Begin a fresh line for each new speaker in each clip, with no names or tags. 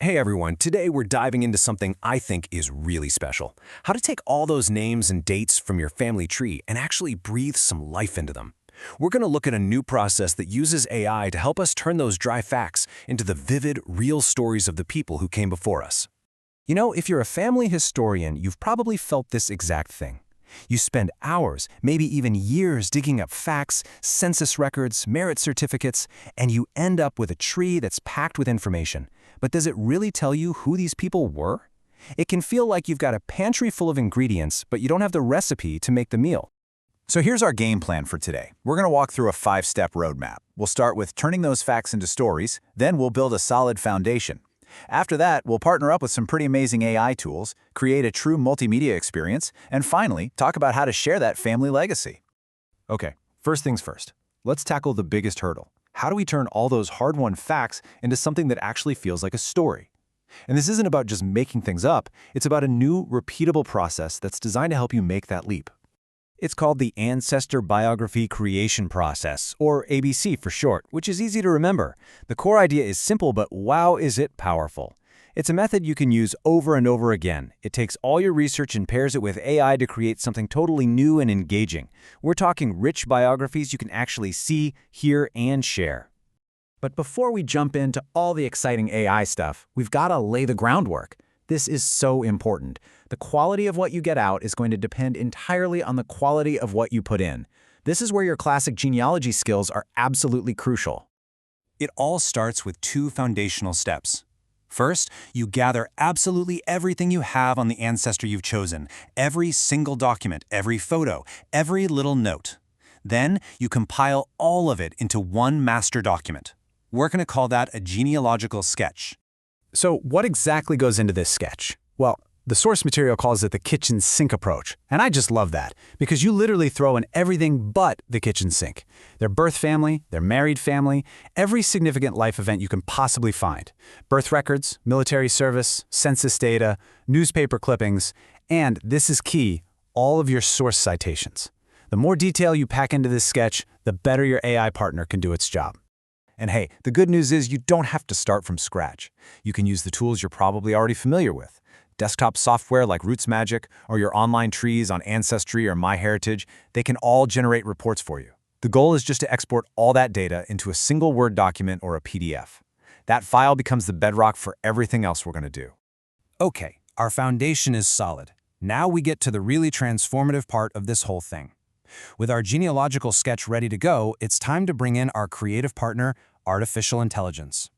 Hey everyone, today we're diving into something I think is really special. How to take all those names and dates from your family tree and actually breathe some life into them. We're going to look at a new process that uses AI to help us turn those dry facts into the vivid, real stories of the people who came before us. You know, if you're a family historian, you've probably felt this exact thing. You spend hours, maybe even years digging up facts, census records, merit certificates, and you end up with a tree that's packed with information. But does it really tell you who these people were? It can feel like you've got a pantry full of ingredients, but you don't have the recipe to make the meal.
So here's our game plan for today. We're going to walk through a 5-step roadmap. We'll start with turning those facts into stories, then we'll build a solid foundation. After that, we'll partner up with some pretty amazing AI tools, create a true multimedia experience, and finally, talk about how to share that family legacy.
Okay, first things first. Let's tackle the biggest hurdle. How do we turn all those hard-won facts into something that actually feels like a story? And this isn't about just making things up, it's about a new, repeatable process that's designed to help you make that leap. It's called the Ancestor Biography Creation process, or ABC for short, which is easy to remember. The core idea is simple, but wow, is it powerful. It's a method you can use over and over again. It takes all your research and pairs it with AI to create something totally new and engaging. We're talking rich biographies you can actually see, hear, and share.
But before we jump into all the exciting AI stuff, we've got to lay the groundwork. This is so important. The quality of what you get out is going to depend entirely on the quality of what you put in. This is where your classic genealogy skills are absolutely crucial.
It all starts with 2 foundational steps. First, you gather absolutely everything you have on the ancestor you've chosen, every single document, every photo, every little note. Then, you compile all of it into one master document. We're going to call that a genealogical sketch.
So what exactly goes into this sketch? Well, the source material calls it the kitchen sink approach, and I just love that, because you literally throw in everything but the kitchen sink. Their birth family, their married family, every significant life event you can possibly find. Birth records, military service, census data, newspaper clippings, and, this is key, all of your source citations. The more detail you pack into this sketch, the better your AI partner can do its job.
And hey, the good news is you don't have to start from scratch. You can use the tools you're probably already familiar with. Desktop software like Roots Magic or your online trees on Ancestry or MyHeritage, they can all generate reports for you. The goal is just to export all that data into a single Word document or a PDF. That file becomes the bedrock for everything else we're going to do.
Okay, our foundation is solid. Now we get to the really transformative part of this whole thing. With our genealogical sketch ready to go, it's time to bring in our creative partner, artificial intelligence.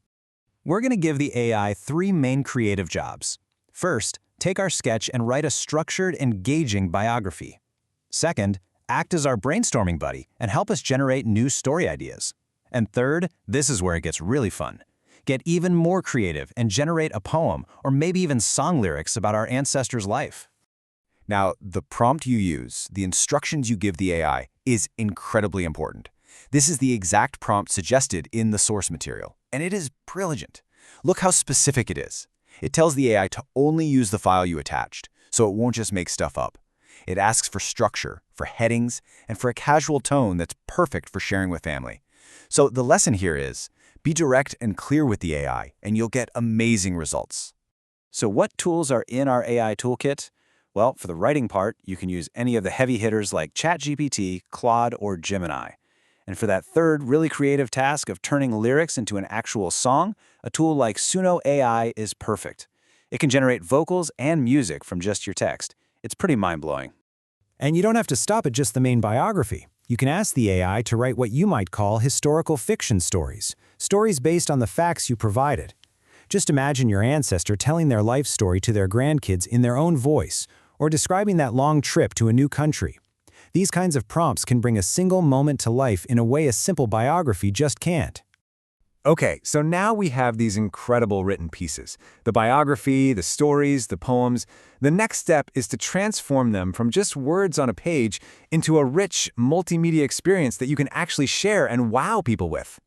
We're going to give the AI 3 main creative jobs. First, take our sketch and write a structured, engaging biography. Second, act as our brainstorming buddy and help us generate new story ideas. And third, this is where it gets really fun. Get even more creative and generate a poem or maybe even song lyrics about our ancestors' life.
Now, the prompt you use, the instructions you give the AI, is incredibly important. This is the exact prompt suggested in the source material, and it is brilliant. Look how specific it is. It tells the AI to only use the file you attached, so it won't just make stuff up. It asks for structure, for headings, and for a casual tone that's perfect for sharing with family. So the lesson here is, be direct and clear with the AI, and you'll get amazing results. So what tools are in our AI toolkit? Well, for the writing part, you can use any of the heavy hitters like ChatGPT, Claude, or Gemini. And for that third, really creative task of turning lyrics into an actual song, a tool like Suno AI is perfect. It can generate vocals and music from just your text. It's pretty mind-blowing.
And you don't have to stop at just the main biography. You can ask the AI to write what you might call historical fiction stories, stories based on the facts you provided. Just imagine your ancestor telling their life story to their grandkids in their own voice, or describing that long trip to a new country. These kinds of prompts can bring a single moment to life in a way a simple biography just can't.
Okay, so now we have these incredible written pieces. The biography, the stories, the poems. The next step is to transform them from just words on a page into a rich, multimedia experience that you can actually share and wow people with.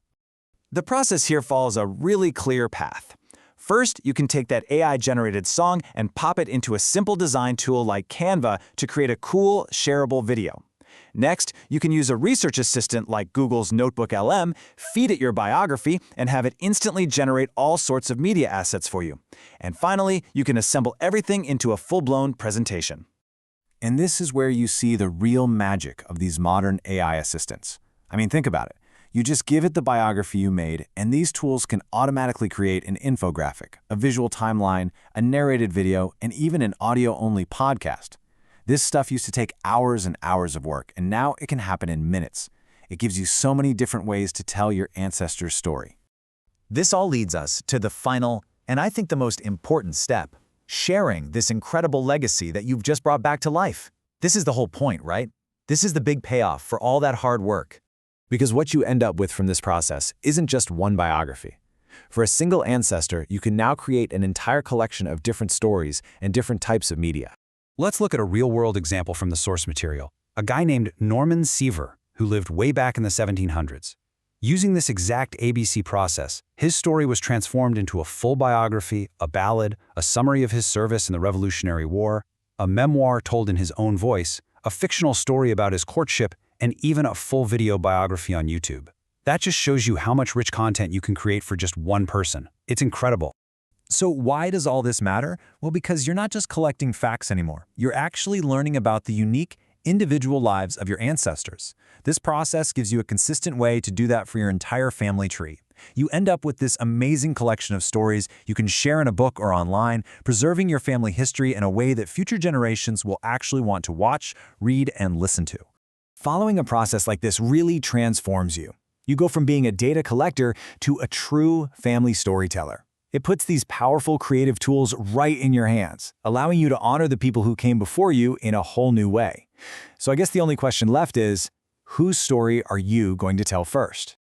The process here follows a really clear path. First, you can take that AI-generated song and pop it into a simple design tool like Canva to create a cool, shareable video.
Next, you can use a research assistant like Google's Notebook LM, feed it your biography, and have it instantly generate all sorts of media assets for you. And finally, you can assemble everything into a full-blown presentation.
And this is where you see the real magic of these modern AI assistants. I mean, think about it. You just give it the biography you made, and these tools can automatically create an infographic, a visual timeline, a narrated video, and even an audio-only podcast. This stuff used to take hours and hours of work, and now it can happen in minutes. It gives you so many different ways to tell your ancestors' story.
This all leads us to the final, and I think the most important step, sharing this incredible legacy that you've just brought back to life. This is the whole point, right? This is the big payoff for all that hard work. Because what you end up with from this process isn't just one biography. For a single ancestor, you can now create an entire collection of different stories and different types of media.
Let's look at a real-world example from the source material. A guy named Norman Seaver, who lived way back in the 1700s. Using this exact ABC process, his story was transformed into a full biography, a ballad, a summary of his service in the Revolutionary War, a memoir told in his own voice, a fictional story about his courtship, and even a full video biography on YouTube. That just shows you how much rich content you can create for just one person. It's incredible.
So why does all this matter? Well, because you're not just collecting facts anymore. You're actually learning about the unique, individual lives of your ancestors. This process gives you a consistent way to do that for your entire family tree. You end up with this amazing collection of stories you can share in a book or online, preserving your family history in a way that future generations will actually want to watch, read, and listen to. Following a process like this really transforms you. You go from being a data collector to a true family storyteller. It puts these powerful creative tools right in your hands, allowing you to honor the people who came before you in a whole new way. So I guess the only question left is, whose story are you going to tell first?